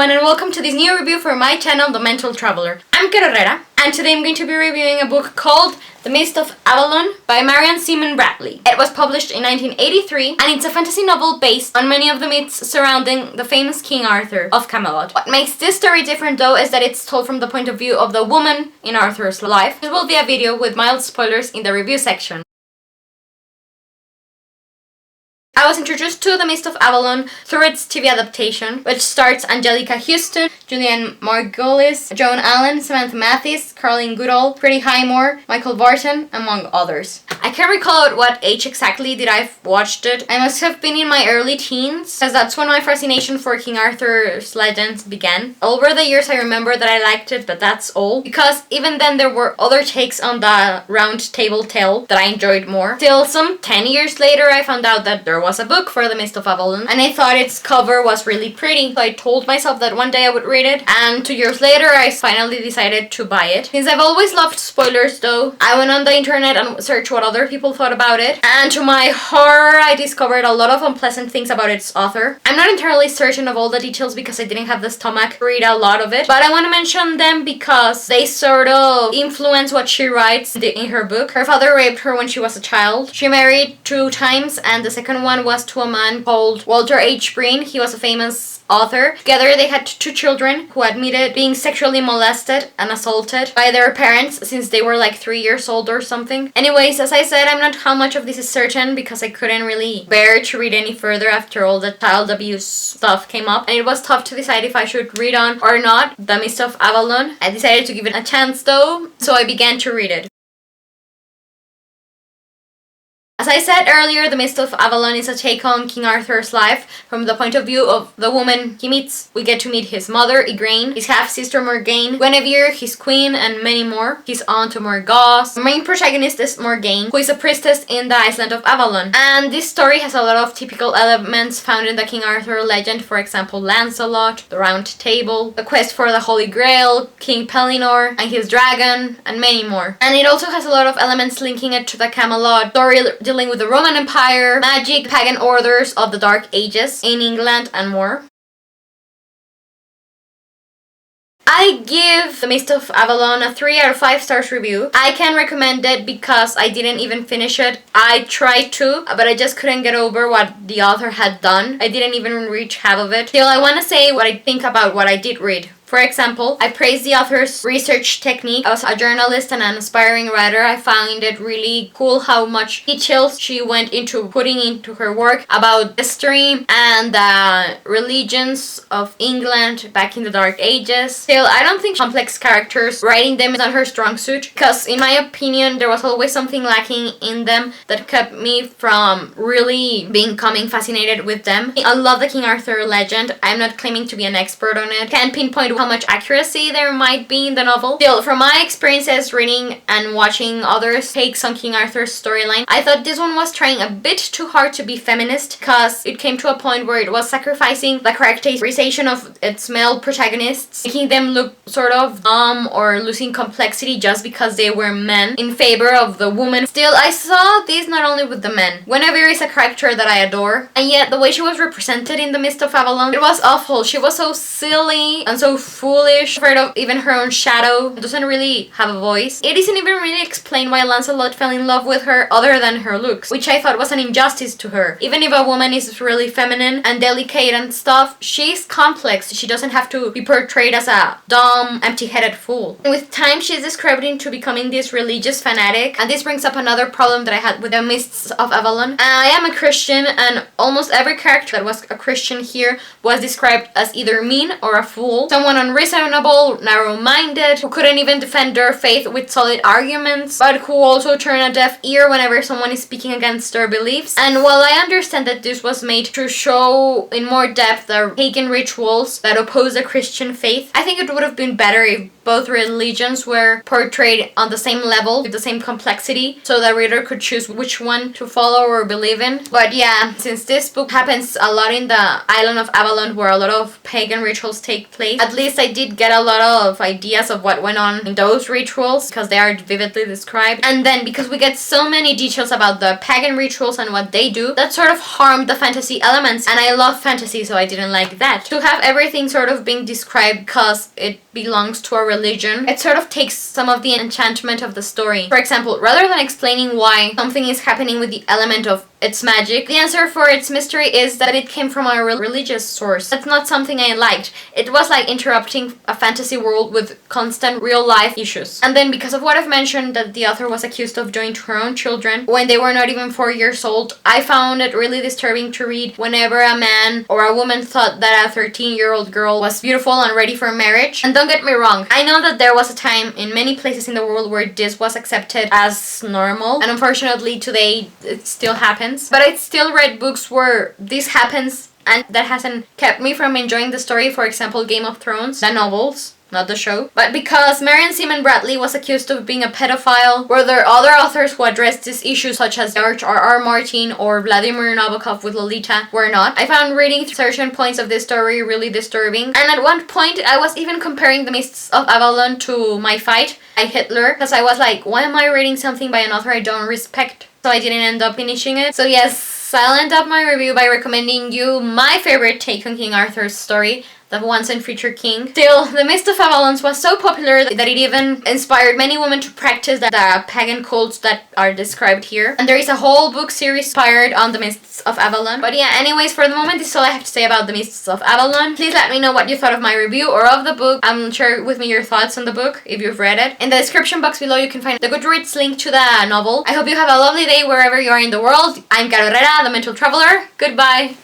everyone, and welcome to this new review for my channel, The Mental Traveler. I'm Carolera, and today I'm going to be reviewing a book called The Mist of Avalon by Marian Seaman Bradley. It was published in 1983, and it's a fantasy novel based on many of the myths surrounding the famous King Arthur of Camelot. What makes this story different though is that it's told from the point of view of the woman in Arthur's life. This will be a video with mild spoilers in the review section. I was introduced to The Mist of Avalon through its TV adaptation, which stars Angelica Houston, Julianne Margulies, Joan Allen, Samantha Mathis, Caroline Goodall, Freddie Highmore, Michael Barton, among others. I can't recall at what age exactly did I watched it. I must have been in my early teens, because that's when my fascination for King Arthur's legends began. Over the years I remember that I liked it, but that's all, because even then there were other takes on the round table tale that I enjoyed more. Till some 10 years later I found out that there was a book for The Mist of Avalon, and I thought its cover was really pretty, so I told myself that one day I would read it, and 2 years later I finally decided to buy it. Since I've always loved spoilers though, I went on the internet and searched what other people thought about it, and to my horror I discovered a lot of unpleasant things about its author. I'm not entirely certain of all the details because I didn't have the stomach to read a lot of it, but I want to mention them because they sort of influence what she writes in her book. Her father raped her when she was a child. She married 2 times, and the second one was to a man called Walter H. Breen. He was a famous author. Together they had 2 children who admitted being sexually molested and assaulted by their parents since they were like 3 years old or something. Anyways, as I said, I'm not how much of this is certain because I couldn't really bear to read any further after all the child abuse stuff came up, and it was tough to decide if I should read on or not The Mist of Avalon. I decided to give it a chance though, so I began to read it. As I said earlier, The Mist of Avalon is a take on King Arthur's life from the point of view of the woman he meets. We get to meet his mother, Igraine, his half-sister Morgane, Guinevere, his queen, and many more, his aunt Morgause. The main protagonist is Morgane, who is a priestess in the island of Avalon. And this story has a lot of typical elements found in the King Arthur legend, for example Lancelot, the Round Table, the quest for the Holy Grail, King Pellinore, and his dragon, and many more. And it also has a lot of elements linking it to the Camelot story dealing with the Roman Empire, magic, pagan orders of the Dark Ages in England, and more. I give The Mist of Avalon a 3 out of 5 stars review. I can recommend it because I didn't even finish it. I tried to, but I just couldn't get over what the author had done. I didn't even reach half of it. Still, I want to say what I think about what I did read. For example, I praise the author's research technique. As a journalist and an aspiring writer, I found it really cool how much details she went into putting into her work about history and the religions of England back in the Dark Ages. Still, I don't think complex characters, writing them is not her strong suit, because in my opinion, there was always something lacking in them that kept me from really becoming fascinated with them. I love the King Arthur legend. I'm not claiming to be an expert on it. Can't pinpoint how much accuracy there might be in the novel. Still, from my experiences reading and watching others' takes on King Arthur's storyline, I thought this one was trying a bit too hard to be feminist, because it came to a point where it was sacrificing the characterization of its male protagonists, making them look sort of dumb or losing complexity just because they were men in favor of the woman. Still, I saw this not only with the men. Guinevere is a character that I adore, and yet the way she was represented in The Mist of Avalon, it was awful. She was so silly and so foolish, afraid of even her own shadow, doesn't really have a voice. It isn't even really explained why Lancelot fell in love with her other than her looks, which I thought was an injustice to her. Even if a woman is really feminine and delicate and stuff, she's complex. She doesn't have to be portrayed as a dumb, empty-headed fool. And with time, she's described into becoming this religious fanatic, and this brings up another problem that I had with The Mists of Avalon. I am a Christian, and almost every character that was a Christian here was described as either mean or a fool, someone unreasonable, narrow-minded, who couldn't even defend their faith with solid arguments, but who also turn a deaf ear whenever someone is speaking against their beliefs. And while I understand that this was made to show in more depth the pagan rituals that oppose the Christian faith, I think it would have been better if both religions were portrayed on the same level, with the same complexity, so the reader could choose which one to follow or believe in. But yeah, since this book happens a lot in the island of Avalon, where a lot of pagan rituals take place, at least I did get a lot of ideas of what went on in those rituals, because they are vividly described. And then because we get so many details about the pagan rituals and what they do, that sort of harmed the fantasy elements, and I love fantasy, so I didn't like that. To have everything sort of being described because it belongs to a religion, it sort of takes some of the enchantment of the story. For example, rather than explaining why something is happening with the element of its magic, the answer for its mystery is that it came from a religious source. That's not something I liked. It was like interrupting a fantasy world with constant real life issues. And then because of what I've mentioned, that the author was accused of doing to her own children when they were not even 4 years old, I found it really disturbing to read whenever a man or a woman thought that a 13-year-old girl was beautiful and ready for marriage. And don't get me wrong, I know that there was a time in many places in the world where this was accepted as normal, and unfortunately today it still happens. But I still read books where this happens, and that hasn't kept me from enjoying the story. For example, Game of Thrones, the novels, not the show. But because Marion Seaman Bradley was accused of being a pedophile, were there other authors who addressed this issue, such as George R.R. Martin or Vladimir Nabokov with Lolita, were not. I found reading certain points of this story really disturbing, and at one point I was even comparing The Mists of Avalon to My Fight by Hitler, because I was like, why am I reading something by an author I don't respect? So I didn't end up finishing it. So yes, I'll end up my review by recommending you my favorite take on King Arthur's story, the once and future king. Still, The Mist of Avalon was so popular that it even inspired many women to practice the pagan cults that are described here. And there is a whole book series inspired on The Mists of Avalon. But yeah, anyways, for the moment, this is all I have to say about The Mists of Avalon. Please let me know what you thought of my review or of the book, and share with me your thoughts on the book if you've read it. In the description box below, you can find the Goodreads link to the novel. I hope you have a lovely day wherever you are in the world. I'm Caro Herrera, the Mental Traveler. Goodbye!